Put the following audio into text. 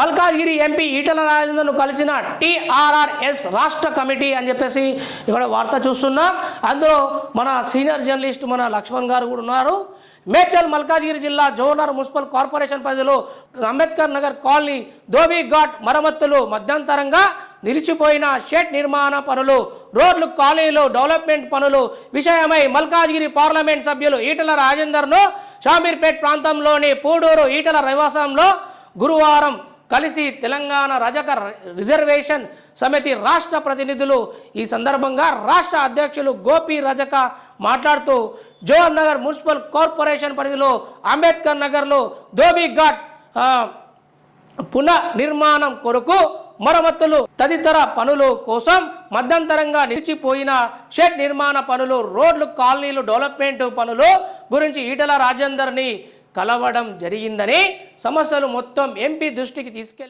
Malkajgiri MP Etela రాజేందర్ను కలిసిన TRRS రాష్ట్ర committee అని చెప్పేసి ఇక్కడ వార్త చూస్తున్నాం. అందులో మన సీనియర్ జర్నలిస్ట్ మన లక్ష్మణ్ గారు కూడా ఉన్నారు. మేడ్చల్ మల్కాజ్గిరి జిల్లా జోనర్ మున్సిపల్ కార్పొరేషన్ పరిధిలో అంబేద్కర్ నగర్ కాలనీ ధోబీ ఘాట్ మరమ్మతులు మధ్యంతరంగా నిలిచిపోయిన షెడ్ నిర్మాణ పనులు, రోడ్లు, కాలనీలు డెవలప్మెంట్ పనులు విషయమై మల్కాజ్గిరి పార్లమెంట్ సభ్యులు ఈటల రాజేందర్ను షామీర్పేట్ ప్రాంతంలోని పూడూరు ఈటల నివాసంలో గురువారం కలిసి తెలంగాణ రజక రిజర్వేషన్ సమితి రాష్ట్ర ప్రతినిధులు. ఈ సందర్భంగా రాష్ట్ర అధ్యక్షులు గోపి రజక మాట్లాడుతూ జోహర్ నగర్ మున్సిపల్ కార్పొరేషన్ పరిధిలో అంబేద్కర్ నగర్లో ధోబీ ఘాట్ పునర్నిర్మాణం కొరకు మరమ్మతులు తదితర పనుల కోసం మధ్యంతరంగా నిలిచిపోయిన షెడ్ నిర్మాణ పనులు, రోడ్లు, కాలనీలు డెవలప్మెంట్ పనులు గురించి ఈటల రాజేందర్ని కలవడం జరిగిందని, సమస్యలు మొత్తం ఎంపీ దృష్టికి తీసుకెళ్లి